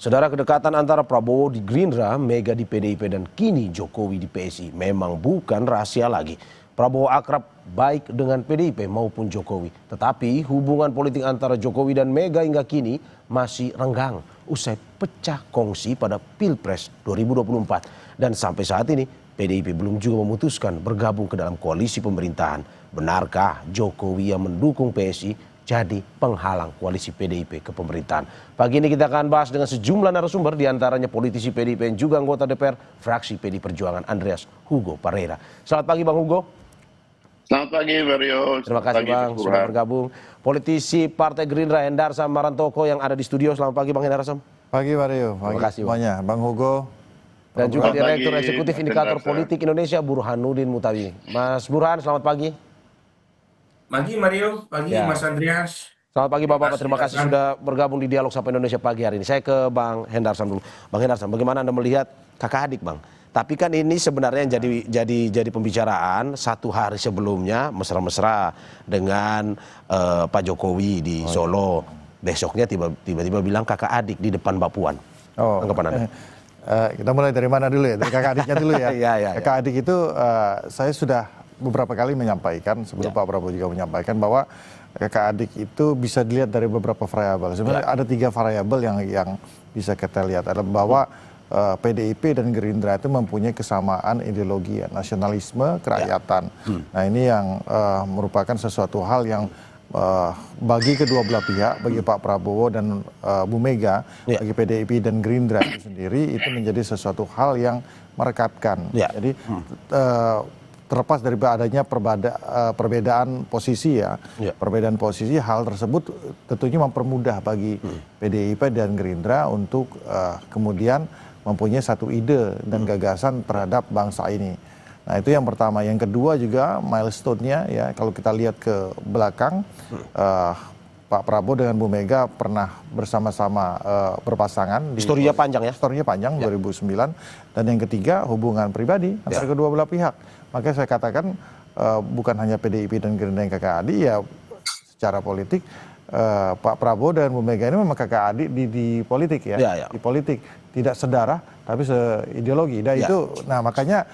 Saudara, kedekatan antara Prabowo di Gerindra, Mega di PDIP, dan kini Jokowi di PSI memang bukan rahasia lagi. Prabowo akrab baik dengan PDIP maupun Jokowi. Tetapi hubungan politik antara Jokowi dan Mega hingga kini masih renggang usai pecah kongsi pada Pilpres 2024. Dan sampai saat ini PDIP belum juga memutuskan bergabung ke dalam koalisi pemerintahan. Benarkah Jokowi yang mendukung PSI jadi penghalang koalisi PDIP ke pemerintahan? Pagi ini kita akan bahas dengan sejumlah narasumber, diantaranya politisi PDIP yang juga anggota DPR fraksi PD Perjuangan Andreas Hugo Parera. Selamat pagi Bang Hugo. Selamat pagi Mario. Terima kasih Bang sudah bergabung. Politisi Partai Gerindra Hendarsam Marantoko yang ada di studio. Selamat pagi Bang Hendarsam. Pagi Mario. Terima kasih semuanya. Bang Hugo. Dan juga Direktur Eksekutif Indikator Politik Indonesia Burhanuddin Mutawi. Mas Burhan, selamat pagi. Pagi Mario, pagi Mas Andreas. Selamat pagi Bapak, terima kasih sudah bergabung di Dialog Sapa Indonesia pagi hari ini. Saya ke Bang Hendarsam dulu. Bang Hendarsam, bagaimana Anda melihat kakak adik Bang? Tapi kan ini sebenarnya yang jadi pembicaraan satu hari sebelumnya mesra-mesra dengan Pak Jokowi di Solo. Besoknya tiba-tiba bilang kakak adik di depan Mbak Puan. Anggapan Anda? Kita mulai dari mana dulu ya? Dari kakak adiknya dulu ya. Kakak adik itu saya sudah beberapa kali menyampaikan, sebelum Pak Prabowo juga menyampaikan bahwa kakak adik itu bisa dilihat dari beberapa variabel. Sebenarnya ada 3 variabel yang bisa kita lihat. Adalah bahwa PDIP dan Gerindra itu mempunyai kesamaan ideologi ya, nasionalisme, kerakyatan. Nah ini yang merupakan sesuatu hal yang bagi kedua belah pihak, bagi Pak Prabowo dan Bu Mega, bagi PDIP dan Gerindra itu sendiri, itu menjadi sesuatu hal yang merekatkan. Jadi terlepas dari adanya perbedaan posisi ya, perbedaan posisi, hal tersebut tentunya mempermudah bagi PDIP dan Gerindra untuk kemudian mempunyai satu ide dan gagasan terhadap bangsa ini. Nah itu yang pertama. Yang kedua juga milestone-nya ya, kalau kita lihat ke belakang, Pak Prabowo dengan Bu Mega pernah bersama-sama berpasangan. Historinya panjang ya? Historinya panjang, 2009. Dan yang ketiga hubungan pribadi antara kedua belah pihak. Makanya saya katakan bukan hanya PDIP dan Gerindra yang kakak adik ya, secara politik Pak Prabowo dan Bu Mega ini memang kakak adik di politik ya, di politik tidak sedarah tapi seideologi. Dan itu, nah makanya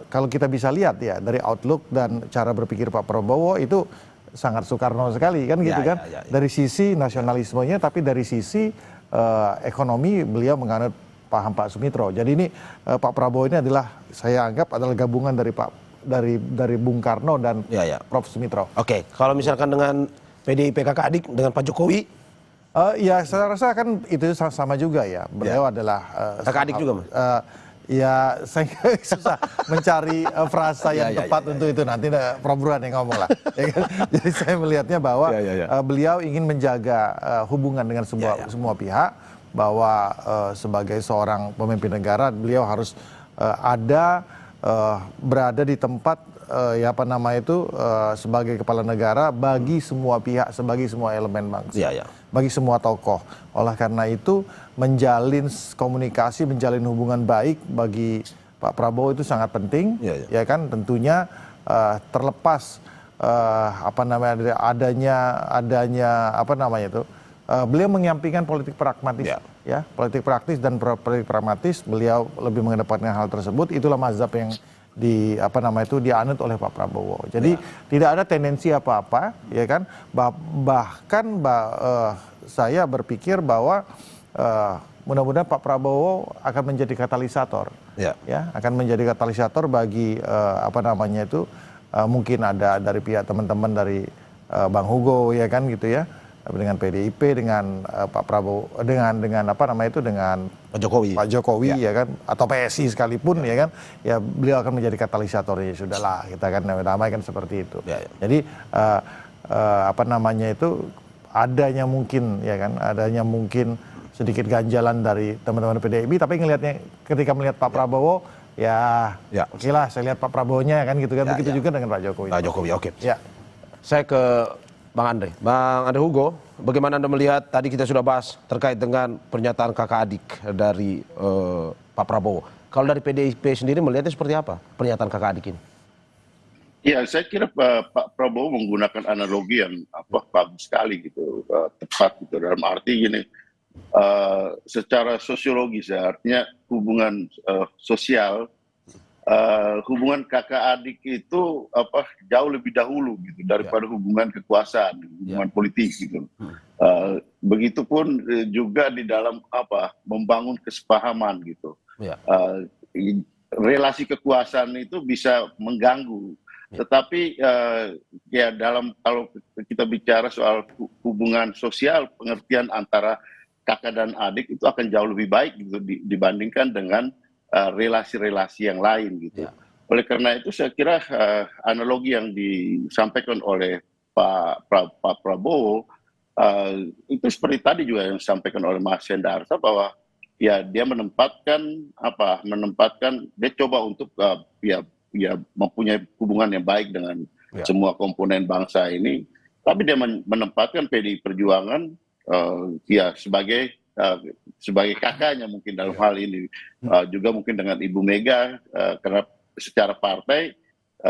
kalau kita bisa lihat ya dari outlook dan cara berpikir Pak Prabowo itu sangat Soekarno sekali kan gitu kan, dari sisi nasionalismenya, tapi dari sisi ekonomi beliau menganut paham Pak Sumitro. Jadi ini Pak Prabowo ini adalah, saya anggap adalah gabungan dari Bung Karno dan Prof Sumitro. Oke, kalau misalkan dengan PDIP kakak adik dengan Pak Jokowi, ya saya rasa kan itu sama juga ya. Beliau adalah kakak adik juga, Mas. Ya saya susah mencari frasa yang tepat untuk itu, nanti Prof Burhan yang ngomong lah. Ya kan? Jadi saya melihatnya bahwa beliau ingin menjaga hubungan dengan semua pihak, bahwa sebagai seorang pemimpin negara beliau harus berada di tempat sebagai kepala negara bagi semua pihak, sebagai semua elemen bangsa, bagi semua tokoh. Oleh karena itu menjalin komunikasi, menjalin hubungan baik bagi Pak Prabowo itu sangat penting, ya kan, tentunya terlepas beliau menyampingkan politik pragmatis, politik praktis dan politik pragmatis, beliau lebih mengedepankan hal tersebut. Itulah mazhab yang dianut oleh Pak Prabowo. Jadi tidak ada tendensi apa-apa, ya kan. Bahkan saya berpikir bahwa mudah-mudahan Pak Prabowo akan menjadi katalisator, akan menjadi katalisator bagi mungkin ada dari pihak teman-teman dari Bang Hugo, ya kan gitu ya, dengan PDIP, dengan Pak Prabowo, dengan dengan Pak Jokowi, ya kan, atau PSI sekalipun, ya kan, ya beliau akan menjadi katalisatornya. Sudahlah, kita kan damai kan seperti itu. Jadi adanya mungkin sedikit ganjalan dari teman-teman PDIP, tapi ketika melihat Pak Prabowo, oke lah, saya lihat Pak Prabowo-nya kan gitu kan. Begitu juga dengan Pak Jokowi. Pak Jokowi, oke. Saya ke Bang Andre Hugo, bagaimana Anda melihat, tadi kita sudah bahas terkait dengan pernyataan kakak adik dari Pak Prabowo. Kalau dari PDIP sendiri melihatnya seperti apa pernyataan kakak adik ini? Ya, saya kira Pak Prabowo menggunakan analogi yang bagus sekali gitu, tepat gitu, dalam arti gini, secara sosiologis ya, artinya hubungan sosial, hubungan kakak adik itu jauh lebih dahulu gitu daripada hubungan kekuasaan, hubungan politik gitu. Begitupun juga di dalam membangun kesepahaman gitu. Relasi kekuasaan itu bisa mengganggu, tetapi ya kalau kita bicara soal hubungan sosial, pengertian antara kakak dan adik itu akan jauh lebih baik gitu dibandingkan dengan relasi-relasi yang lain gitu. Oleh karena itu saya kira analogi yang disampaikan oleh Pak Prabowo itu seperti tadi juga yang disampaikan oleh Mas Hendarsa, bahwa ya dia menempatkan dia coba untuk ya mempunyai hubungan yang baik dengan semua komponen bangsa ini, tapi dia menempatkan PDI Perjuangan ya sebagai kakaknya mungkin dalam hal ini, juga mungkin dengan Ibu Mega, karena secara partai,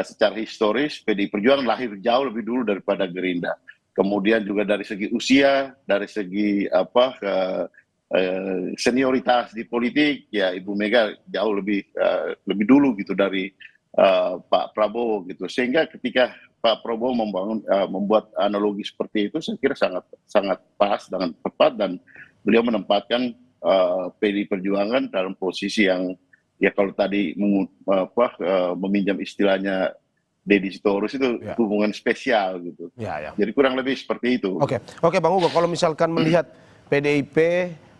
secara historis PDI Perjuangan lahir jauh lebih dulu daripada Gerindra. Kemudian juga dari segi usia, dari segi senioritas di politik, ya Ibu Mega jauh lebih dulu gitu dari Pak Prabowo gitu. Sehingga ketika Pak Prabowo membuat analogi seperti itu, saya kira sangat pas dengan tepat, dan beliau menempatkan PDI Perjuangan dalam posisi yang ya kalau tadi meminjam istilahnya Deddy Sitorus itu hubungan spesial gitu. Jadi kurang lebih seperti itu. Oke Bang Hugo, kalau misalkan melihat PDIP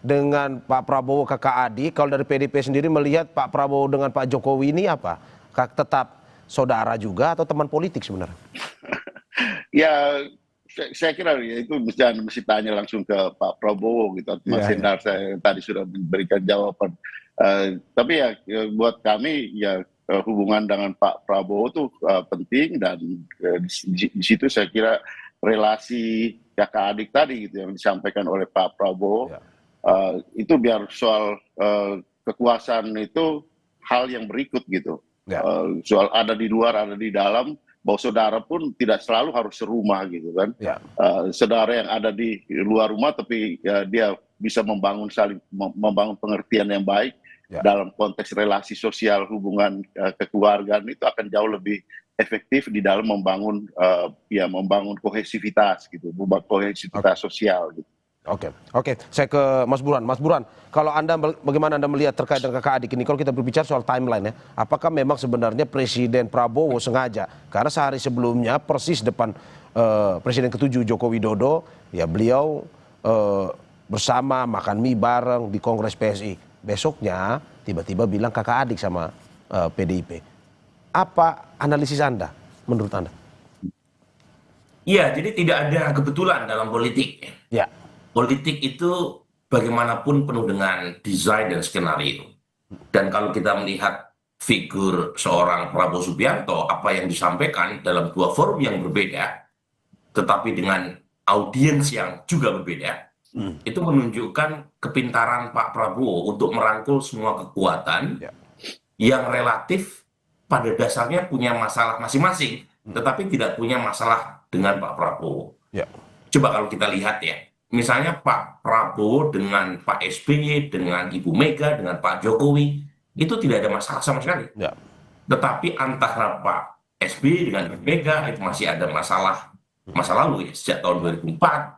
dengan Pak Prabowo kakak adik, kalau dari PDIP sendiri melihat Pak Prabowo dengan Pak Jokowi ini apa? Tetap saudara juga atau teman politik sebenarnya? Ya, saya kira ya itu mesti tanya langsung ke Pak Prabowo gitu. Mas Hendar saya tadi sudah memberikan jawaban. Tapi ya buat kami ya hubungan dengan Pak Prabowo itu penting, dan di situ saya kira relasi kakak adik tadi gitu yang disampaikan oleh Pak Prabowo itu biar soal kekuasaan itu hal yang berikut gitu. Soal ada di luar, ada di dalam, bahwa saudara pun tidak selalu harus serumah gitu kan. Saudara yang ada di luar rumah tapi dia bisa membangun pengertian yang baik dalam konteks relasi sosial, hubungan kekeluargaan, itu akan jauh lebih efektif di dalam membangun kohesivitas gitu, kohesivitas sosial gitu. Oke, saya ke Mas Burhan. Mas Burhan, kalau bagaimana Anda melihat terkait dengan kakak adik ini? Kalau kita berbicara soal timeline ya, apakah memang sebenarnya Presiden Prabowo sengaja? Karena sehari sebelumnya persis depan Presiden ke-7 Joko Widodo, ya beliau bersama makan mie bareng di Kongres PSI. Besoknya tiba-tiba bilang kakak adik sama PDIP. Apa analisis Anda menurut Anda? Iya, jadi tidak ada kebetulan dalam politik. Politik itu bagaimanapun penuh dengan desain dan skenario. Dan kalau kita melihat figur seorang Prabowo Subianto, apa yang disampaikan dalam dua forum yang berbeda, tetapi dengan audiens yang juga berbeda, itu menunjukkan kepintaran Pak Prabowo untuk merangkul semua kekuatan yang relatif pada dasarnya punya masalah masing-masing, tetapi tidak punya masalah dengan Pak Prabowo. Coba kalau kita lihat ya, misalnya Pak Prabowo dengan Pak SBY, dengan Ibu Mega, dengan Pak Jokowi, itu tidak ada masalah sama sekali. Tetapi antara Pak SBY dengan Ibu Mega itu masih ada masa lalu ya, sejak tahun 2004.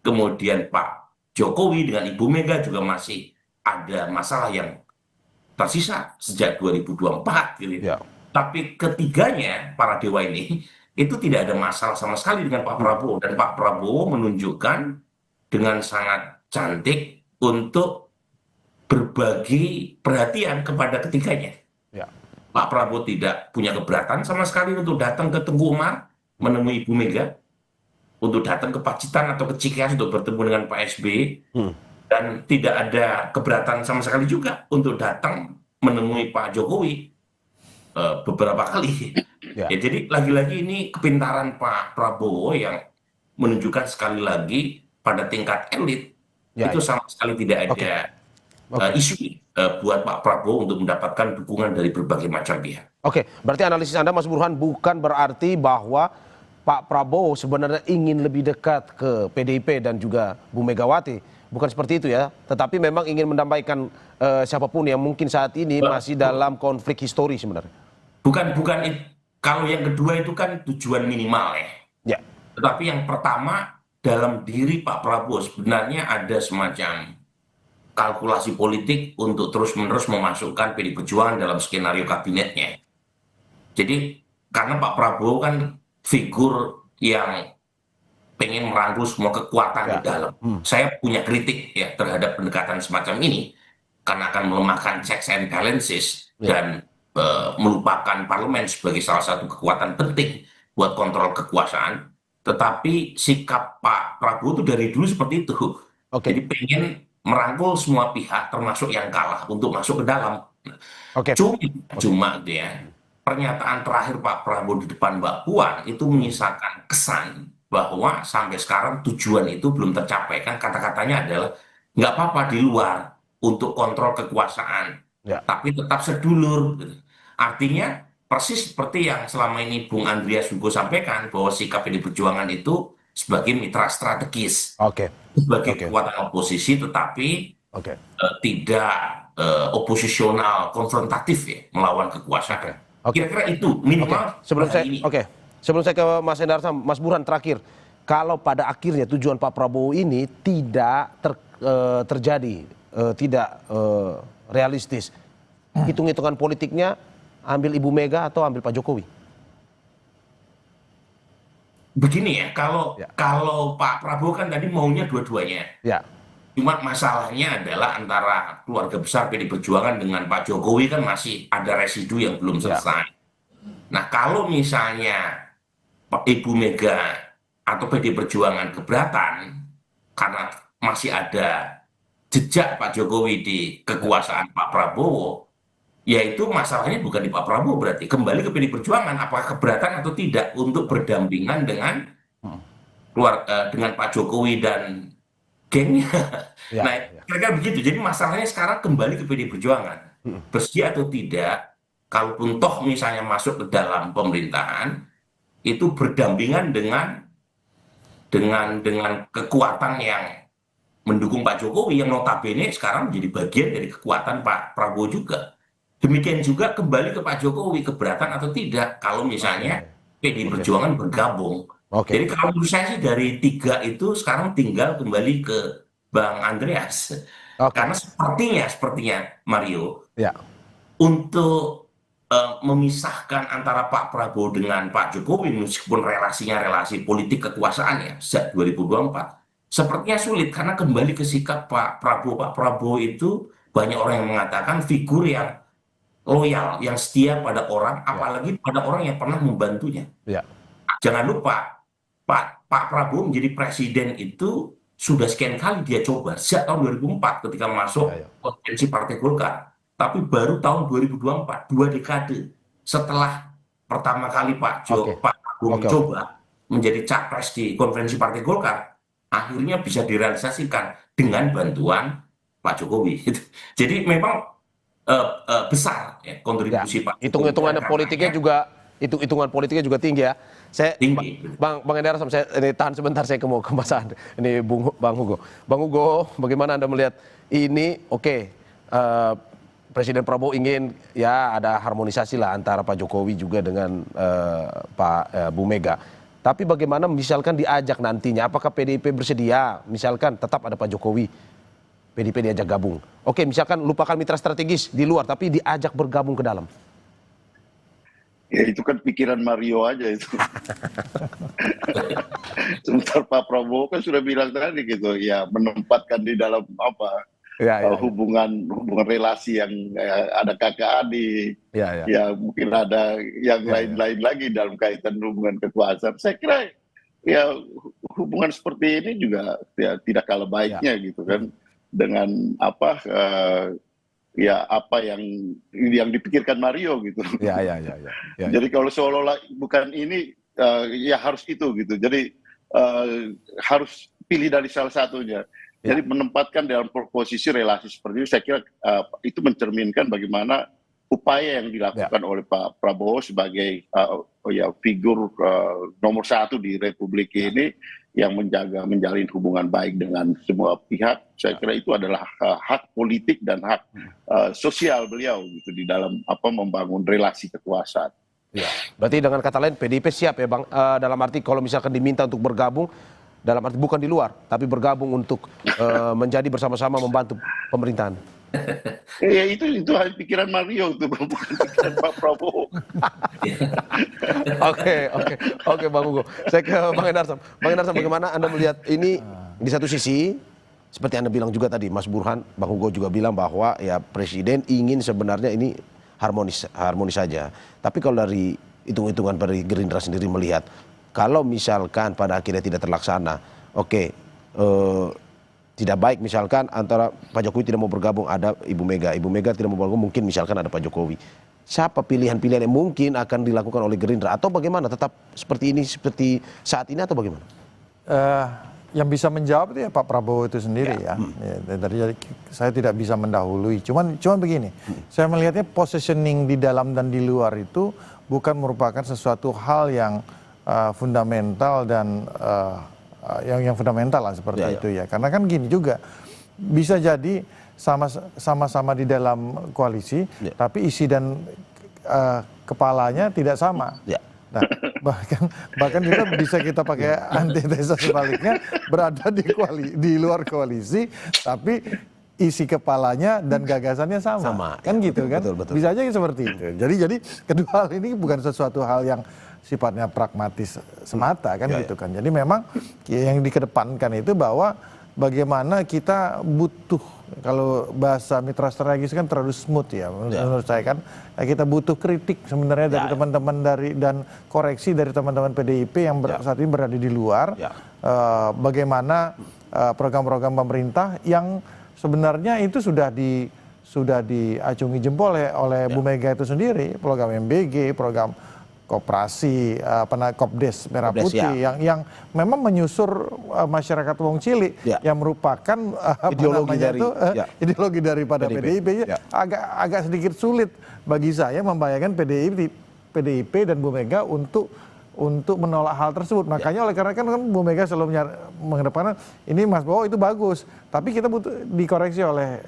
Kemudian Pak Jokowi dengan Ibu Mega juga masih ada masalah yang tersisa sejak 2024 gitu. Tapi ketiganya, para dewa ini, itu tidak ada masalah sama sekali dengan Pak Prabowo. Dan Pak Prabowo menunjukkan dengan sangat cantik untuk berbagi perhatian kepada ketiganya. Pak Prabowo tidak punya keberatan sama sekali untuk datang ke Teguh Umar menemui Ibu Mega, untuk datang ke Pacitan atau ke Cikeas untuk bertemu dengan Pak SBY, dan tidak ada keberatan sama sekali juga untuk datang menemui Pak Jokowi beberapa kali. Jadi lagi-lagi ini kepintaran Pak Prabowo yang menunjukkan sekali lagi pada tingkat elit itu sama sekali tidak ada isu buat Pak Prabowo untuk mendapatkan dukungan dari berbagai macam pihak. Berarti analisis Anda Mas Burhan bukan berarti bahwa Pak Prabowo sebenarnya ingin lebih dekat ke PDIP dan juga Bu Megawati, bukan seperti itu ya. Tetapi memang ingin mendamaikan siapapun yang mungkin saat ini masih dalam konflik histori sebenarnya. Bukan kalau yang kedua itu kan tujuan minimal ya. Ya. Tetapi yang pertama, dalam diri Pak Prabowo sebenarnya ada semacam kalkulasi politik untuk terus-menerus memasukkan PD Perjuangan dalam skenario kabinetnya. Jadi karena Pak Prabowo kan figur yang pengen merangkul semua kekuatan di dalam. Saya punya kritik ya terhadap pendekatan semacam ini karena akan melemahkan checks and balances dan melupakan parlemen sebagai salah satu kekuatan penting buat kontrol kekuasaan. Tetapi sikap Pak Prabowo itu dari dulu seperti itu. Jadi pengen merangkul semua pihak termasuk yang kalah untuk masuk ke dalam. Cuma dia pernyataan terakhir Pak Prabowo di depan Mbak Puan itu menyisakan kesan bahwa sampai sekarang tujuan itu belum tercapai. Kan kata-katanya adalah nggak apa-apa di luar untuk kontrol kekuasaan, tapi tetap sedulur. Artinya persis seperti yang selama ini Bung Andreas Hugo sampaikan bahwa sikap PD Perjuangan itu sebagai mitra strategis, sebagai kekuatan oposisi, tetapi tidak oposisional konfrontatif ya melawan kekuasaan. Kira-kira itu minimal. Sebelum saya ke Mas Endarsam, Mas Burhan terakhir, kalau pada akhirnya tujuan Pak Prabowo ini tidak terjadi, tidak realistis, hitung-hitungan politiknya ambil Ibu Mega atau ambil Pak Jokowi? Begini ya, kalau Pak Prabowo kan tadi maunya dua-duanya. Cuma masalahnya adalah antara keluarga besar PD Perjuangan dengan Pak Jokowi kan masih ada residu yang belum selesai. Nah, kalau misalnya Ibu Mega atau PD Perjuangan keberatan karena masih ada jejak Pak Jokowi di kekuasaan Pak Prabowo, yaitu masalahnya bukan di Pak Prabowo, berarti kembali ke PD Perjuangan apakah keberatan atau tidak untuk berdampingan dengan Pak Jokowi dan gengnya. Nah, kira-kira begitu. Jadi masalahnya sekarang kembali ke PD Perjuangan. Bersedia atau tidak, kalaupun toh misalnya masuk ke dalam pemerintahan, itu berdampingan dengan kekuatan yang mendukung Pak Jokowi yang notabene sekarang menjadi bagian dari kekuatan Pak Prabowo juga. Demikian juga kembali ke Pak Jokowi, keberatan atau tidak kalau misalnya PD Perjuangan bergabung. Jadi kalau menurut saya sih dari tiga itu sekarang tinggal kembali ke Bang Andreas. Karena sepertinya Mario, untuk memisahkan antara Pak Prabowo dengan Pak Jokowi meskipun relasi politik kekuasaan ya sejak 2024 sepertinya sulit karena kembali ke sikap Pak Prabowo itu banyak orang yang mengatakan figur yang loyal, yang setia pada orang, apalagi pada orang yang pernah membantunya. Jangan lupa Pak Prabowo menjadi presiden itu sudah sekian kali dia coba sejak tahun 2004 ketika masuk konvensi Partai Golkar. Tapi baru tahun 2024, 2 dekade setelah pertama kali Pak Prabowo mencoba menjadi capres di konvensi Partai Golkar, akhirnya bisa direalisasikan dengan bantuan Pak Jokowi. Jadi memang besar ya kontribusi Pak. Hitungan politiknya juga tinggi ya. Bang Endarsam, saya ini tahan sebentar, saya mau ke Mas Andre. Ini Bang Hugo. Bang Hugo, bagaimana Anda melihat ini? Presiden Prabowo ingin ya ada harmonisasi lah antara Pak Jokowi juga dengan Bu Mega. Tapi bagaimana misalkan diajak nantinya, apakah PDIP bersedia? Misalkan tetap ada Pak Jokowi, PDIP diajak gabung. Misalkan lupakan mitra strategis di luar, tapi diajak bergabung ke dalam. Ya itu kan pikiran Mario aja itu. Sebentar Pak Prabowo kan sudah bilang tadi gitu, ya menempatkan di dalam hubungan relasi yang ada kakak adik, ya mungkin ada yang lain-lain lagi dalam kaitan hubungan kekuasaan. Saya kira ya hubungan seperti ini juga ya tidak kalah baiknya gitu kan dengan apa yang dipikirkan Mario gitu. Jadi kalau seolah-olah bukan ini ya harus itu gitu. Jadi harus pilih dari salah satunya. Jadi menempatkan dalam posisi relasi seperti itu, saya kira itu mencerminkan bagaimana upaya yang dilakukan oleh Pak Prabowo sebagai figur nomor satu di Republik ini, yang menjalin hubungan baik dengan semua pihak. Saya kira itu adalah hak politik dan hak sosial beliau gitu di dalam membangun relasi kekuasaan. Ya, berarti dengan kata lain PDIP siap ya Bang, dalam arti kalau misalkan diminta untuk bergabung, dalam arti bukan di luar, tapi bergabung untuk menjadi bersama-sama membantu pemerintahan. Ya itu hanya pikiran Mario, itu bukan pikiran Pak Prabowo. Oke Bang Hugo. Saya ke Bang Endarsam. Bang Endarsam, bagaimana Anda melihat ini di satu sisi, seperti Anda bilang juga tadi, Mas Burhan, Bang Hugo juga bilang bahwa ya Presiden ingin sebenarnya ini harmonis saja. Tapi kalau dari hitung-hitungan dari Gerindra sendiri melihat, kalau misalkan pada akhirnya tidak terlaksana, tidak baik misalkan antara Pak Jokowi tidak mau bergabung, ada Ibu Mega tidak mau bergabung, mungkin misalkan ada Pak Jokowi. Siapa pilihan-pilihan yang mungkin akan dilakukan oleh Gerindra, atau bagaimana, tetap seperti ini, seperti saat ini, atau bagaimana? Yang bisa menjawab itu ya Pak Prabowo itu sendiri ya. Jadi saya tidak bisa mendahului. Cuman begini, saya melihatnya positioning di dalam dan di luar itu bukan merupakan sesuatu hal yang fundamental dan yang fundamental lah seperti itu ya. Karena kan gini juga, bisa jadi sama-sama di dalam koalisi, tapi isi dan kepalanya tidak sama. Nah, bahkan juga bisa kita pakai antitesa sebaliknya, berada di luar koalisi, tapi isi kepalanya dan gagasannya sama. Kan gitu kan? Betul. Bisa aja seperti itu. Jadi kedua hal ini bukan sesuatu hal yang sifatnya pragmatis semata kan gitu kan. Jadi memang yang dikedepankan itu bahwa bagaimana kita butuh, kalau bahasa mitra strategis kan terlalu smooth ya menurut saya kan, kita butuh kritik sebenarnya dari teman-teman dan koreksi dari teman-teman PDIP yang saat ini berada di luar, bagaimana program-program pemerintah yang sebenarnya itu sudah diacungi jempol oleh Bu Mega itu sendiri, program MBG, program koperasi, Kopdes Merah Putih yang memang menyusur masyarakat Wong Cilik yang merupakan ideologi daripada PDIP. Agak sedikit sulit bagi saya membayangkan PDIP dan Bu Mega untuk menolak hal tersebut. Makanya oleh karena kan Bu Mega selalu mengedepankan ini Mas Bowo itu bagus, tapi kita butuh dikoreksi oleh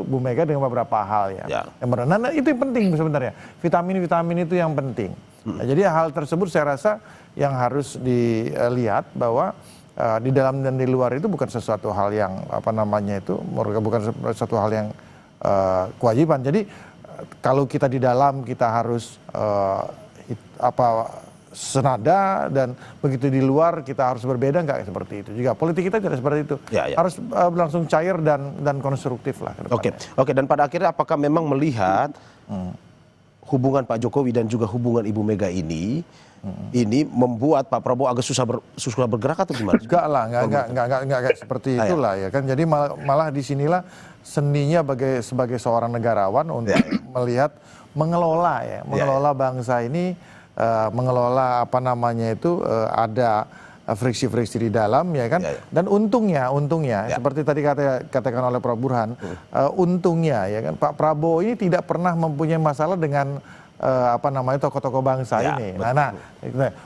Bu Mega dengan beberapa hal ya. Nah, itu yang penting sebenarnya. Vitamin itu yang penting. Nah, jadi hal tersebut saya rasa yang harus dilihat bahwa di dalam dan di luar itu bukan sesuatu hal yang bukan sesuatu hal yang kewajiban. Jadi kalau kita di dalam kita harus senada, dan begitu di luar kita harus berbeda, nggak seperti itu juga. Politik kita tidak seperti itu. Harus langsung cair dan konstruktif lah. Oke. Dan pada akhirnya apakah memang melihat hubungan Pak Jokowi dan juga hubungan Ibu Mega ini membuat Pak Prabowo agak susah bergerak atau gimana? Enggak seperti itulah ya kan. Jadi malah disinilah seninya sebagai seorang negarawan untuk melihat mengelola bangsa ini, mengelola ada friksi-friksi di dalam ya kan. Dan untungnya seperti tadi katakan oleh Prof Burhan, untungnya ya kan Pak Prabowo ini tidak pernah mempunyai masalah dengan tokoh-tokoh bangsa ini.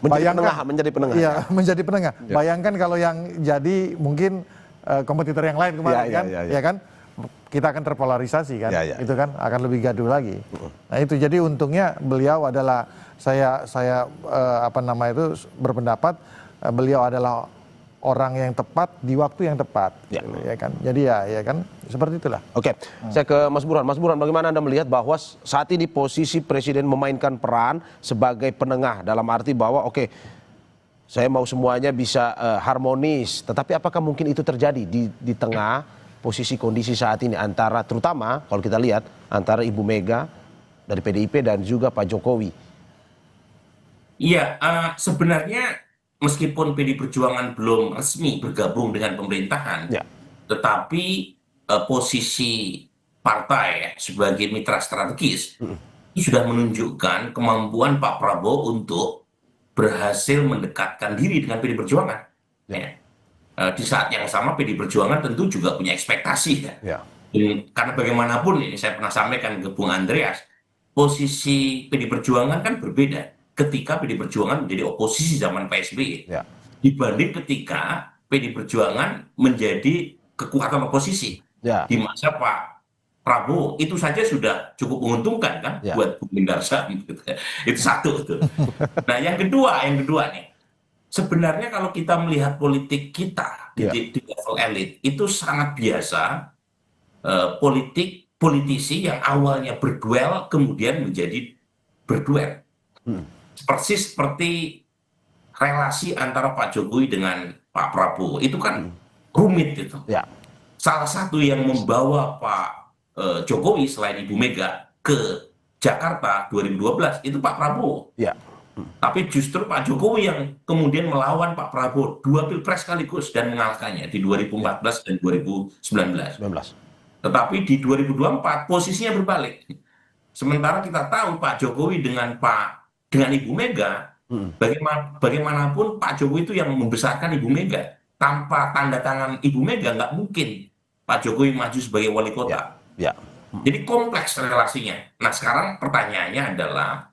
Menjadi penengah. Iya, menjadi penengah. Bayangkan kalau yang jadi mungkin kompetitor yang lain kemarin ya kan. Kita akan terpolarisasi kan, itu kan akan lebih gaduh lagi. Nah itu jadi untungnya beliau adalah saya berpendapat beliau adalah orang yang tepat di waktu yang tepat, ya kan. Jadi ya kan seperti itulah. Oke, saya ke Mas Burhan. Mas Burhan, bagaimana Anda melihat bahwa saat ini posisi Presiden memainkan peran sebagai penengah dalam arti bahwa saya mau semuanya bisa harmonis, tetapi apakah mungkin itu terjadi di tengah posisi kondisi saat ini antara, terutama kalau kita lihat antara Ibu Mega dari PDIP dan juga Pak Jokowi? Iya, sebenarnya meskipun PD Perjuangan belum resmi bergabung dengan pemerintahan, tetapi posisi partai sebagai mitra strategis ini sudah menunjukkan kemampuan Pak Prabowo untuk berhasil mendekatkan diri dengan PD Perjuangan. Di saat yang sama PD Perjuangan tentu juga punya ekspektasi karena bagaimanapun ini saya pernah sampaikan ke Bung Andreas, posisi PD Perjuangan kan berbeda ketika PD Perjuangan menjadi oposisi zaman PSBY. dibanding ketika PD Perjuangan menjadi kekuatan oposisi di masa Pak Prabowo. Itu saja sudah cukup menguntungkan kan buat Bung Darsa. Itu satu tuh. Nah yang kedua nih, sebenarnya kalau kita melihat politik kita di level elit itu sangat biasa, politisi yang awalnya berduel kemudian menjadi berduel. Persis seperti relasi antara Pak Jokowi dengan Pak Prabowo itu kan rumit gitu. Salah satu yang membawa Pak Jokowi selain Ibu Mega ke Jakarta 2012 itu Pak Prabowo. Tapi justru Pak Jokowi yang kemudian melawan Pak Prabowo 2 pilpres sekaligus dan mengalahkannya di 2014 dan 2019. Tetapi di 2024 posisinya berbalik. Sementara kita tahu Pak Jokowi dengan Ibu Mega, bagaimanapun Pak Jokowi itu yang membesarkan Ibu Mega. Tanpa tanda tangan Ibu Mega nggak mungkin Pak Jokowi maju sebagai wali kota. Jadi kompleks relasinya. Nah sekarang pertanyaannya adalah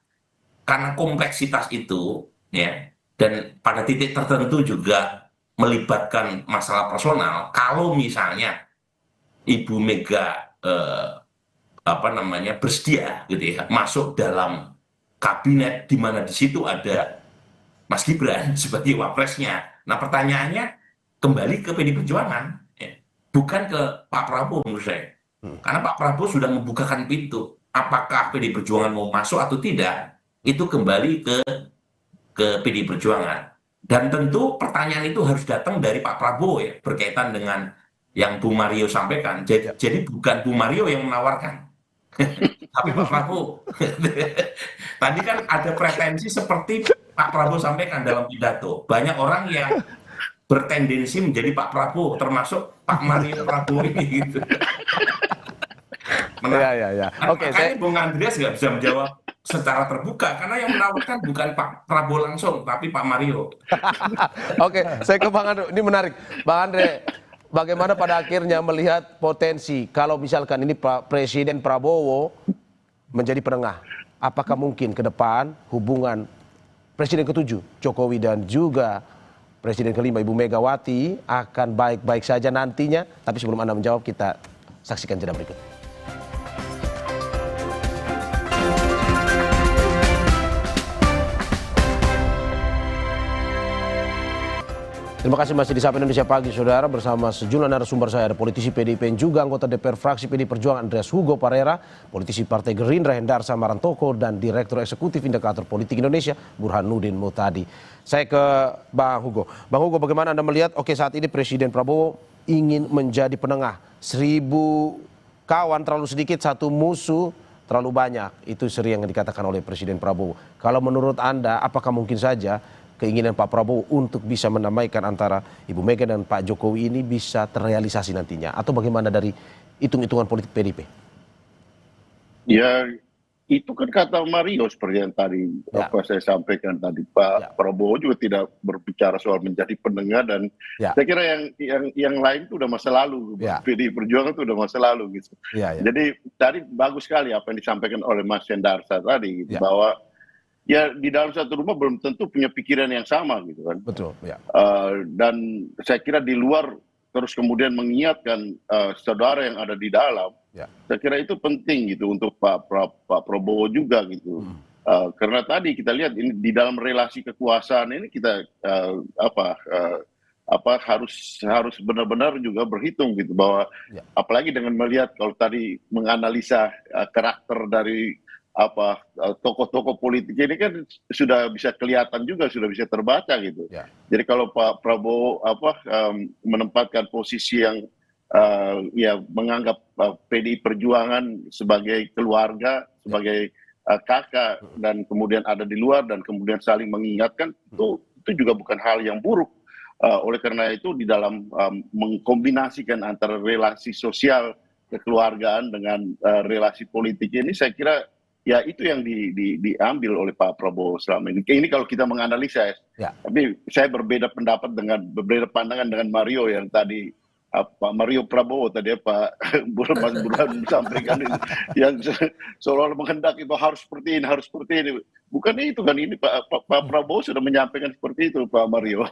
karena kompleksitas itu, ya, dan pada titik tertentu juga melibatkan masalah personal. Kalau misalnya Ibu Mega bersedia gitu ya masuk dalam kabinet di mana di situ ada Mas Gibran sebagai wapresnya. Nah pertanyaannya kembali ke PD Perjuangan, bukan ke Pak Prabowo menurut saya. Karena Pak Prabowo sudah membukakan pintu. Apakah PD Perjuangan mau masuk atau tidak, itu kembali ke PD Perjuangan. Dan tentu pertanyaan itu harus datang dari Pak Prabowo ya, berkaitan dengan yang Bu Mario sampaikan. Jadi bukan Bu Mario yang menawarkan, tapi Pak Prabowo. Tadi kan ada pretensi seperti Pak Prabowo sampaikan dalam pidato. Banyak orang yang bertendensi menjadi Pak Prabowo, termasuk Pak Mario Prabowo ini gitu. Oke, makanya Bung Andreas nggak bisa menjawab secara terbuka karena yang menawarkan bukan Pak Prabowo langsung, tapi Pak Mario. Oke, saya ke Bang Andre. Ini menarik, Bang Andre. Bagaimana pada akhirnya melihat potensi kalau misalkan ini Pak Presiden Prabowo menjadi penengah? Apakah mungkin ke depan hubungan Presiden ke-7 Jokowi dan juga Presiden ke-5 Ibu Megawati akan baik-baik saja nantinya? Tapi sebelum Anda menjawab, kita saksikan jeda berikut. Terima kasih masih di Sapa Indonesia Pagi, saudara, bersama sejumlah narasumber saya. Ada politisi PDIP yang juga anggota DPR fraksi PD Perjuangan Andreas Hugo Parera, politisi Partai Gerindra Hendarsa Marantoko, dan Direktur Eksekutif Indikator Politik Indonesia Burhanuddin Muhtadi. Saya ke Bang Hugo. Bang Hugo, bagaimana Anda melihat, saat ini Presiden Prabowo ingin menjadi penengah. 1.000 kawan terlalu sedikit, 1 musuh terlalu banyak. Itu sering yang dikatakan oleh Presiden Prabowo. Kalau menurut Anda, apakah mungkin saja keinginan Pak Prabowo untuk bisa mendamaikan antara Ibu Mega dan Pak Jokowi ini bisa terrealisasi nantinya? Atau bagaimana dari hitung-hitungan politik PDIP? Ya, itu kan kata Mario seperti yang tadi apa saya sampaikan tadi. Pak Prabowo juga tidak berbicara soal menjadi penengah, dan saya kira yang lain itu udah masa lalu. PDI Perjuangan itu udah masa lalu gitu. Jadi tadi bagus sekali apa yang disampaikan oleh Mas Hendarsa tadi gitu, bahwa ya di dalam satu rumah belum tentu punya pikiran yang sama gitu kan. Betul. Dan saya kira di luar terus kemudian mengingatkan saudara yang ada di dalam. Saya kira itu penting gitu untuk Pak Prabowo juga gitu. Karena tadi kita lihat ini di dalam relasi kekuasaan ini kita harus benar-benar juga berhitung gitu, bahwa apalagi dengan melihat kalau tadi menganalisa karakter dari tokoh-tokoh politik ini kan sudah bisa kelihatan juga, sudah bisa terbaca gitu. Jadi kalau Pak Prabowo menempatkan posisi yang menganggap PDI Perjuangan sebagai keluarga, sebagai kakak, dan kemudian ada di luar dan kemudian saling mengingatkan, itu juga bukan hal yang buruk. Oleh karena itu di dalam mengkombinasikan antara relasi sosial kekeluargaan dengan relasi politik ini, saya kira ya itu yang diambil oleh Pak Prabowo selama ini. Ini kalau kita menganalisa, tapi saya berbeda pandangan dengan Mario yang tadi, Pak Mario Prabowo tadi Pak Mas Burhan sampaikan ini, yang seolah-olah menghendaki bahwa harus seperti ini. Bukan itu kan, ini Pak Prabowo sudah menyampaikan seperti itu, Pak Mario.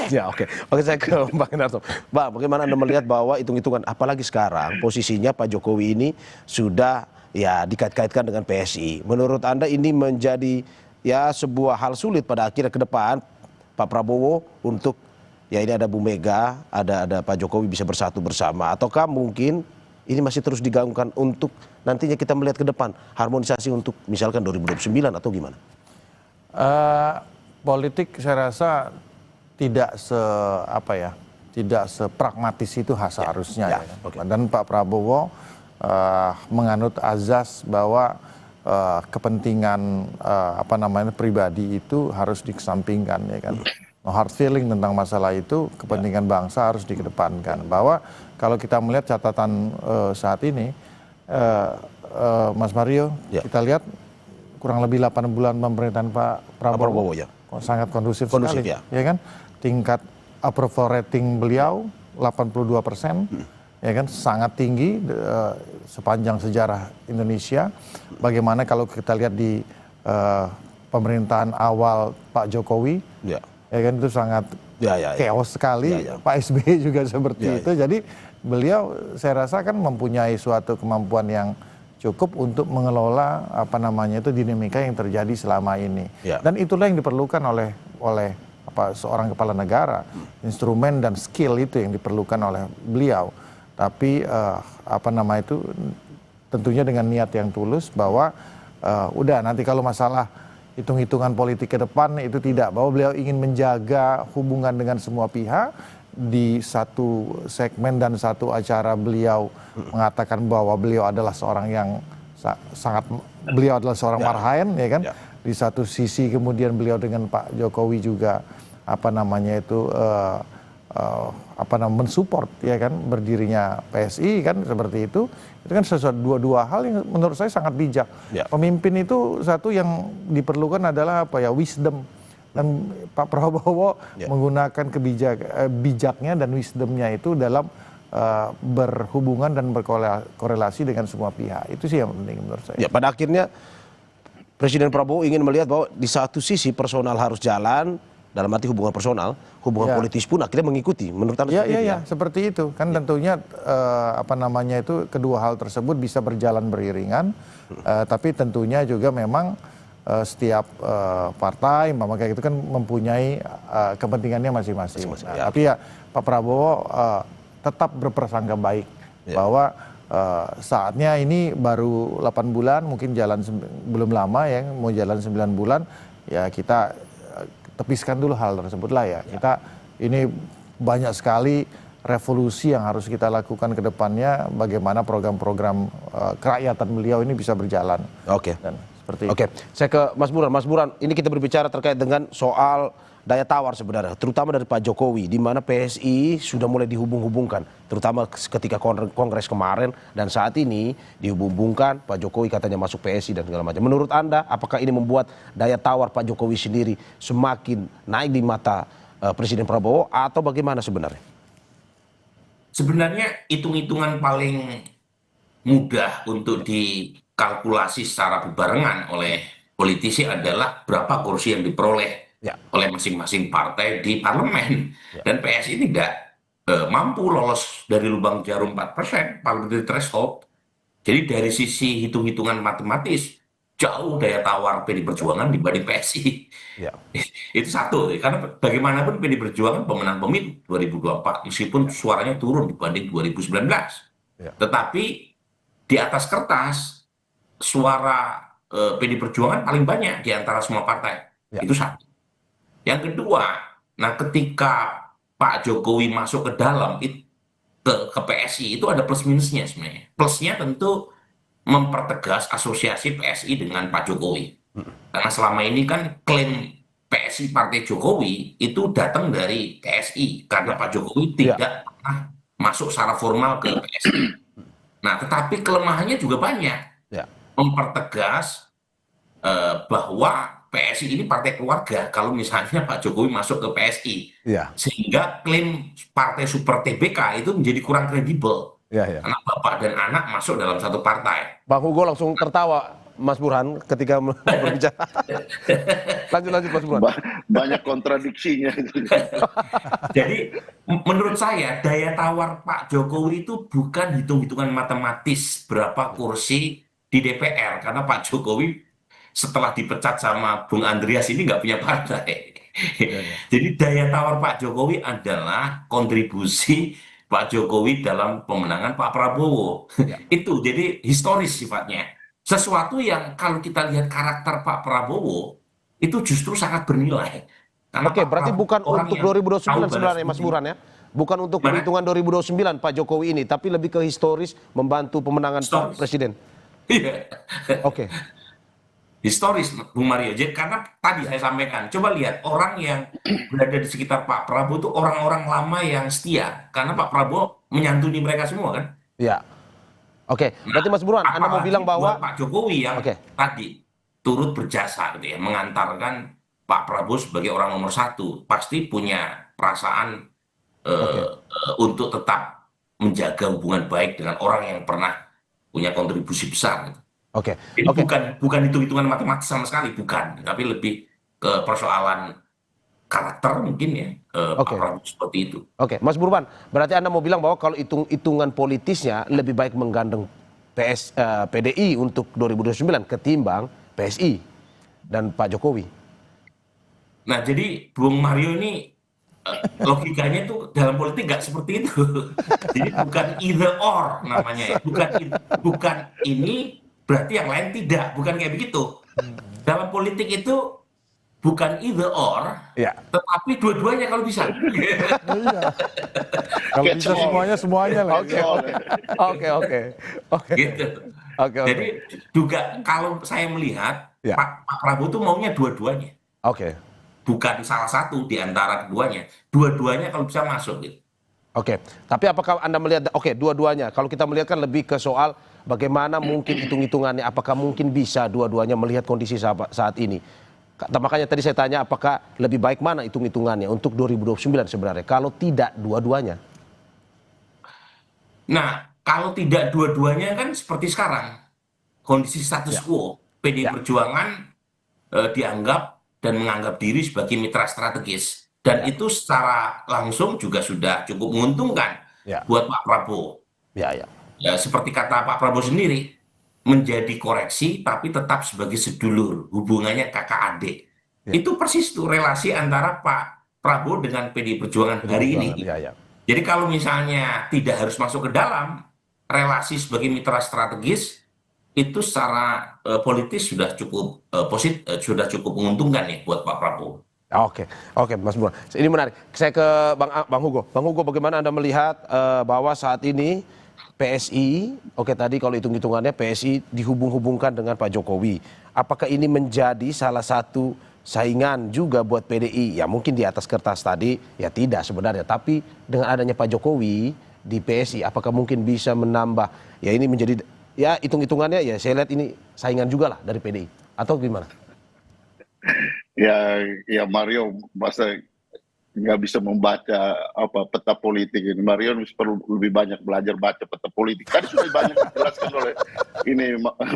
Ya, oke. Oke, saya ke Bang Enarto. Bang, bagaimana Anda melihat bahwa hitung-hitungan, apalagi sekarang posisinya Pak Jokowi ini sudah ya dikait-kaitkan dengan PSI. Menurut Anda ini menjadi ya sebuah hal sulit pada akhirnya ke depan Pak Prabowo untuk ya ini ada Bu Mega, ada Pak Jokowi bisa bersatu bersama, ataukah mungkin ini masih terus digaungkan untuk nantinya kita melihat ke depan harmonisasi untuk misalkan 2029 atau gimana? Politik saya rasa tidak tidak sepragmatis itu seharusnya. Okay. Dan Pak Prabowo menganut azas bahwa kepentingan pribadi itu harus dikesampingkan, ya kan. No hard feeling tentang masalah itu, kepentingan bangsa harus dikedepankan. Bahwa kalau kita melihat catatan saat ini, Mas Mario, kita lihat kurang lebih 8 bulan pemerintahan Pak Prabowo sangat kondusif sekali, ya kan? Tingkat approval rating beliau 82%, ya kan, sangat tinggi sepanjang sejarah Indonesia. Bagaimana kalau kita lihat di pemerintahan awal Pak Jokowi, ya kan, itu sangat chaos sekali. Pak SBY juga seperti itu. Jadi beliau saya rasa kan mempunyai suatu kemampuan yang cukup untuk mengelola dinamika yang terjadi selama ini. Dan itulah yang diperlukan oleh seorang kepala negara. Instrumen dan skill itu yang diperlukan oleh beliau. Tapi tentunya dengan niat yang tulus bahwa udah nanti kalau masalah hitung-hitungan politik ke depan itu tidak, bahwa beliau ingin menjaga hubungan dengan semua pihak. Di satu segmen dan satu acara beliau mengatakan bahwa beliau adalah seorang yang beliau adalah seorang marhaen, ya kan. Di satu sisi kemudian beliau dengan Pak Jokowi juga mensupport, ya kan, berdirinya PSI kan, seperti itu kan sesuatu dua hal yang menurut saya sangat bijak. Pemimpin itu satu yang diperlukan adalah wisdom, dan Pak Prabowo menggunakan bijaknya dan wisdomnya itu dalam berhubungan dan berkorelasi dengan semua pihak. Itu sih yang penting menurut saya. Ya, pada akhirnya Presiden Prabowo ingin melihat bahwa di satu sisi personal harus jalan, dalam arti hubungan personal, hubungan politis pun akhirnya mengikuti. Menurut Anda seperti itu. Kan tentunya itu kedua hal tersebut bisa berjalan beriringan, tapi tentunya juga memang setiap partai kayak gitu kan mempunyai kepentingannya masing-masing. Tapi ya Pak Prabowo tetap berprasangka baik bahwa saatnya ini baru 8 bulan, mungkin jalan belum lama ya, mau jalan 9 bulan, ya kita tepiskan dulu hal tersebut lah ya. Kita ini banyak sekali revolusi yang harus kita lakukan ke depannya, bagaimana program-program kerakyatan beliau ini bisa berjalan. Oke. Seperti Oke, saya ke Mas Buran. Mas Buran, ini kita berbicara terkait dengan soal daya tawar sebenarnya, terutama dari Pak Jokowi, di mana PSI sudah mulai dihubung-hubungkan, terutama ketika kongres kemarin, dan saat ini dihubung-hubungkan, Pak Jokowi katanya masuk PSI dan segala macam. Menurut Anda, apakah ini membuat daya tawar Pak Jokowi sendiri semakin naik di mata Presiden Prabowo, atau bagaimana sebenarnya? Sebenarnya hitung-hitungan paling mudah untuk dikalkulasi secara berbarengan oleh politisi adalah berapa kursi yang diperoleh oleh masing-masing partai di parlemen. Dan PSI tidak mampu lolos dari lubang jarum 4%, parliamentary threshold. Jadi dari sisi hitung-hitungan matematis, jauh daya tawar PD Perjuangan dibanding PSI. Itu satu, karena bagaimanapun PD Perjuangan pemenang pemilu 2024, meskipun suaranya turun dibanding 2019. Tetapi di atas kertas, suara PD Perjuangan paling banyak di antara semua partai. Itu satu. Yang kedua, nah ketika Pak Jokowi masuk ke dalam ke PSI, itu ada plus minusnya sebenarnya. Plusnya tentu mempertegas asosiasi PSI dengan Pak Jokowi. Karena selama ini kan klaim PSI Partai Jokowi itu datang dari PSI, karena Pak Jokowi tidak pernah masuk secara formal ke PSI. Nah, tetapi kelemahannya juga banyak. Mempertegas bahwa PSI ini partai keluarga kalau misalnya Pak Jokowi masuk ke PSI. Sehingga klaim partai super TBK itu menjadi kurang kredibel. Karena bapak dan anak masuk dalam satu partai. Bang Hugo langsung tertawa Mas Burhan ketika berbicara. Lanjut Mas Burhan. Banyak kontradiksinya. Jadi menurut saya daya tawar Pak Jokowi itu bukan hitung-hitungan matematis berapa kursi di DPR, karena Pak Jokowi setelah dipecat sama Bung Andreas ini nggak punya partai. Jadi daya tawar Pak Jokowi adalah kontribusi Pak Jokowi dalam pemenangan Pak Prabowo. Itu jadi historis sifatnya. Sesuatu yang kalau kita lihat karakter Pak Prabowo itu justru sangat bernilai. Oke, berarti bukan untuk 2029 sebenarnya Mas Burhan ya? Bukan untuk perhitungan 2029 Pak Jokowi ini, tapi lebih ke historis membantu pemenangan Pak Presiden. Iya. Oke. Historis, Bung Mario. Jadi karena tadi saya sampaikan, coba lihat orang yang berada di sekitar Pak Prabowo itu orang-orang lama yang setia, karena Pak Prabowo menyantuni mereka semua kan. Iya. Oke, berarti Mas Burhan, Anda mau bilang bahwa Pak Jokowi yang tadi turut berjasa gitu ya, mengantarkan Pak Prabowo sebagai orang nomor satu, pasti punya perasaan untuk tetap menjaga hubungan baik dengan orang yang pernah punya kontribusi besar. Gitu. Ini bukan hitung-hitungan matematis sama sekali, bukan, tapi lebih ke persoalan karakter mungkin ya, Pak Prabowo seperti itu. Oke, Mas Burhan, berarti Anda mau bilang bahwa kalau hitung-hitungan politisnya lebih baik menggandeng PDI untuk 2029 ketimbang PSI dan Pak Jokowi. Nah, jadi Bung Mario ini logikanya tuh dalam politik nggak seperti itu. Jadi bukan either or namanya ya, bukan ini berarti yang lain tidak, bukan kayak begitu. Dalam politik itu bukan either or, tetapi dua-duanya kalau bisa. Kalau bisa semuanya lah. Oke. Gitu. Jadi juga kalau saya melihat Pak Prabowo itu maunya dua-duanya. Bukan salah satu di antara keduanya. Dua-duanya kalau bisa masuk gitu. Tapi apakah Anda melihat, dua-duanya, kalau kita melihat kan lebih ke soal bagaimana mungkin hitung-hitungannya, apakah mungkin bisa dua-duanya melihat kondisi saat ini. Makanya tadi saya tanya apakah lebih baik mana hitung-hitungannya untuk 2029 sebenarnya, kalau tidak dua-duanya. Nah, kalau tidak dua-duanya kan seperti sekarang, kondisi status quo, PDI Perjuangan dianggap dan menganggap diri sebagai mitra strategis. Dan itu secara langsung juga sudah cukup menguntungkan buat Pak Prabowo. Ya, seperti kata Pak Prabowo sendiri, menjadi koreksi tapi tetap sebagai sedulur, hubungannya kakak adik. Itu persis tuh relasi antara Pak Prabowo dengan PDI Perjuangan hari ini. Jadi kalau misalnya tidak harus masuk ke dalam, relasi sebagai mitra strategis itu secara politis sudah cukup sudah cukup menguntungkan ya buat Pak Prabowo. Oke, Mas Burhan. Ini menarik. Saya ke Bang Hugo. Bang Hugo, bagaimana Anda melihat bahwa saat ini PSI, tadi kalau hitung-hitungannya PSI dihubung-hubungkan dengan Pak Jokowi. Apakah ini menjadi salah satu saingan juga buat PDI? Ya mungkin di atas kertas tadi, ya tidak sebenarnya. Tapi dengan adanya Pak Jokowi di PSI, apakah mungkin bisa menambah? Ya ini menjadi, ya hitung-hitungannya ya saya lihat ini saingan juga lah dari PDI. Atau gimana? Ya Mario masa nggak bisa membaca peta politik ini. Mario perlu lebih banyak belajar baca peta politik. Tadi sudah banyak dijelaskan oleh ini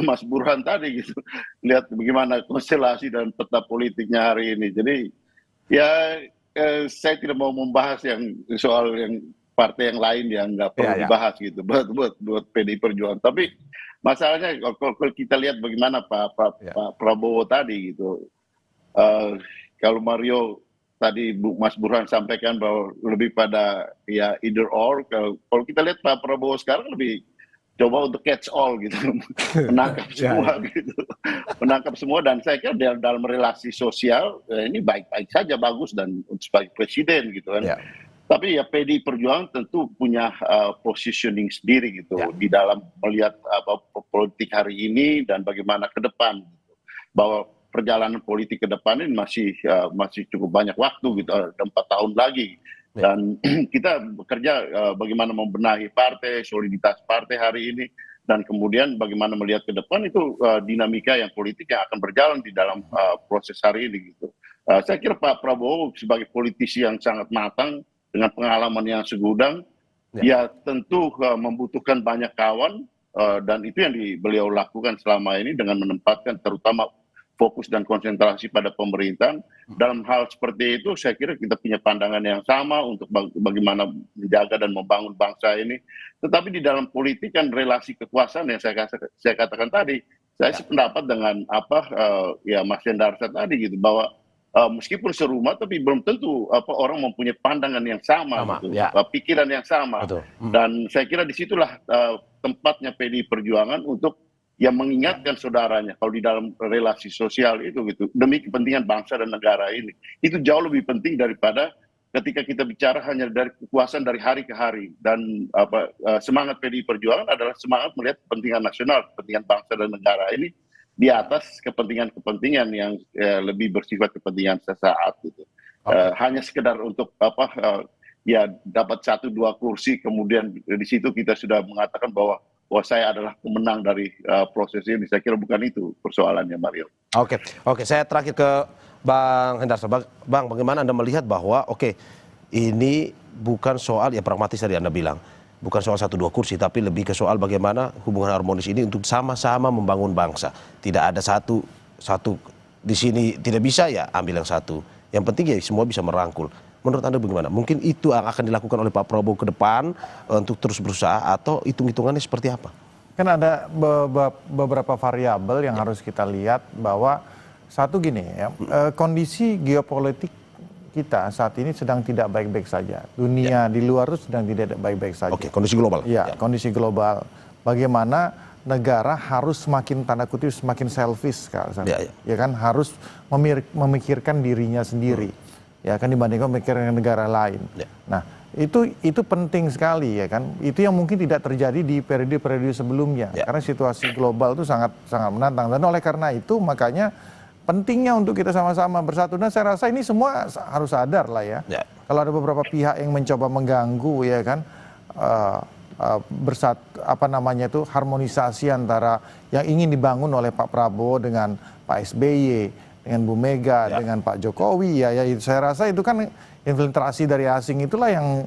Mas Burhan tadi gitu. Lihat bagaimana konstelasi dan peta politiknya hari ini. Jadi ya saya tidak mau membahas yang soal yang partai yang lain yang nggak perlu dibahas gitu buat PDI Perjuangan. Tapi masalahnya kalau kita lihat bagaimana Pak Prabowo tadi gitu. Kalau Mario tadi Mas Burhan sampaikan bahwa lebih pada ya either or, kalau kita lihat Pak Prabowo sekarang lebih coba untuk catch all gitu, menangkap semua gitu, menangkap semua, dan saya kira dalam relasi sosial ini baik-baik saja, bagus dan sebagai presiden gitu kan. Tapi ya PDI Perjuangan tentu punya positioning sendiri gitu di dalam melihat politik hari ini dan bagaimana ke depan gitu. Bahwa perjalanan politik ke depan ini masih cukup banyak waktu gitu, 4 tahun lagi, dan kita bekerja bagaimana membenahi partai, soliditas partai hari ini, dan kemudian bagaimana melihat ke depan itu dinamika yang politik yang akan berjalan di dalam proses hari ini gitu. Saya kira Pak Prabowo sebagai politisi yang sangat matang dengan pengalaman yang segudang, ya tentu membutuhkan banyak kawan dan itu yang beliau lakukan selama ini dengan menempatkan terutama fokus dan konsentrasi pada pemerintahan. Dalam hal seperti itu saya kira kita punya pandangan yang sama untuk bagaimana menjaga dan membangun bangsa ini. Tetapi di dalam politik kan relasi kekuasaan yang saya katakan tadi, saya sependapat dengan ya Mas Hendarsa tadi gitu, bahwa meskipun serumah tapi belum tentu orang mempunyai pandangan yang sama gitu, pikiran yang sama. Dan saya kira disitulah tempatnya PDI Perjuangan untuk yang mengingatkan saudaranya kalau di dalam relasi sosial itu gitu, demi kepentingan bangsa dan negara ini. Itu jauh lebih penting daripada ketika kita bicara hanya dari kekuasaan dari hari ke hari. Dan semangat PDI Perjuangan adalah semangat melihat kepentingan nasional, kepentingan bangsa dan negara ini di atas kepentingan-kepentingan yang lebih bersifat kepentingan sesaat gitu. Hanya sekedar untuk ya dapat 1-2 kursi, kemudian di situ kita sudah mengatakan bahwa saya adalah pemenang dari proses ini. Saya kira bukan itu persoalannya, Mario. Oke, saya terakhir ke Bang Hendarsa. Bang, bagaimana Anda melihat bahwa ini bukan soal ya pragmatis tadi Anda bilang, bukan soal 1-2 kursi, tapi lebih ke soal bagaimana hubungan harmonis ini untuk sama-sama membangun bangsa. Tidak ada satu di sini tidak bisa ya ambil yang satu. Yang penting ya semua bisa merangkul. Menurut Anda bagaimana? Mungkin itu akan dilakukan oleh Pak Prabowo ke depan untuk terus berusaha, atau hitung-hitungannya seperti apa? Kan ada beberapa variabel yang harus kita lihat, bahwa satu gini ya, kondisi geopolitik kita saat ini sedang tidak baik-baik saja. Dunia di luar itu sedang tidak baik-baik saja. Kondisi global. Kondisi global. Bagaimana negara harus semakin tanda kutip semakin selfish sekarang. Ya kan, harus memikirkan dirinya sendiri. Ya kan, dibandingkan memikirkan negara lain. Nah, itu penting sekali ya kan. Itu yang mungkin tidak terjadi di periode-periode sebelumnya. Karena situasi global itu sangat menantang. Dan oleh karena itu makanya pentingnya untuk kita sama-sama bersatu. Dan saya rasa ini semua harus sadar lah ya. Kalau ada beberapa pihak yang mencoba mengganggu ya kan, harmonisasi antara yang ingin dibangun oleh Pak Prabowo dengan Pak SBY, dengan Bu Mega, dengan Pak Jokowi, ya saya rasa itu kan infiltrasi dari asing, itulah yang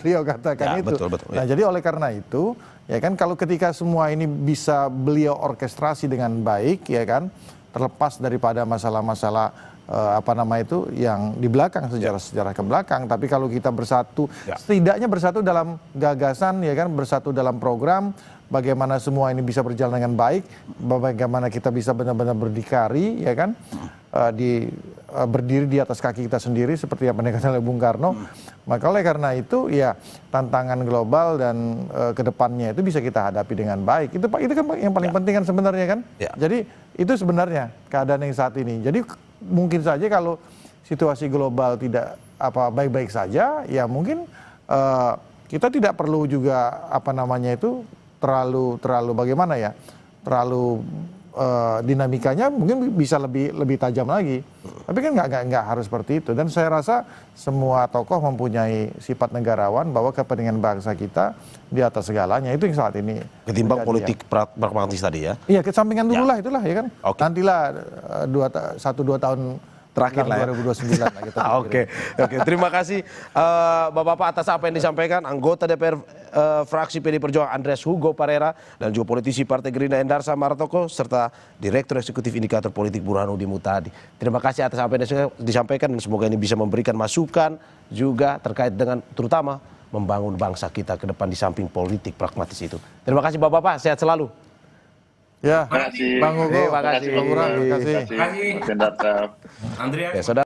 beliau katakan itu. Betul, nah jadi oleh karena itu, ya kan, kalau ketika semua ini bisa beliau orkestrasi dengan baik, ya kan, terlepas daripada masalah-masalah yang di belakang, sejarah ke belakang, tapi kalau kita bersatu, setidaknya bersatu dalam gagasan, ya kan, bersatu dalam program, bagaimana semua ini bisa berjalan dengan baik, bagaimana kita bisa benar-benar berdikari, ya kan, berdiri di atas kaki kita sendiri seperti yang dikatakan oleh Bung Karno. Maka oleh karena itu ya tantangan global dan kedepannya itu bisa kita hadapi dengan baik. Itu kan yang paling penting kan sebenarnya kan. Jadi itu sebenarnya keadaan yang saat ini. Jadi mungkin saja kalau situasi global tidak baik-baik saja, ya mungkin kita tidak perlu juga terlalu bagaimana ya, terlalu dinamikanya mungkin bisa lebih tajam lagi. Tapi kan nggak harus seperti itu. Dan saya rasa semua tokoh mempunyai sifat negarawan, bahwa kepentingan bangsa kita di atas segalanya. Itu yang saat ini ketimbang politik pragmatis tadi ya. Iya, kesampingan dulu lah, itulah ya kan. Nantilah 1-2 tahun terakhir lah 2029 lah kita. Oke. Terima kasih Bapak-bapak atas apa yang disampaikan. Anggota DPR fraksi PD Perjuangan Andreas Hugo Parera, dan juga politisi Partai Gerindra Hendarsa Martoko, serta Direktur Eksekutif Indikator Politik Burhanuddin Muhtadi. Terima kasih atas apa yang disampaikan, dan semoga ini bisa memberikan masukan juga terkait dengan terutama membangun bangsa kita ke depan di samping politik pragmatis itu. Terima kasih Bapak-bapak, sehat selalu. Ya, terima kasih Bang Hugo, terima kasih Bang Burhan, terima kasih Mas Hendarsa. Andrea. Ya, saudara.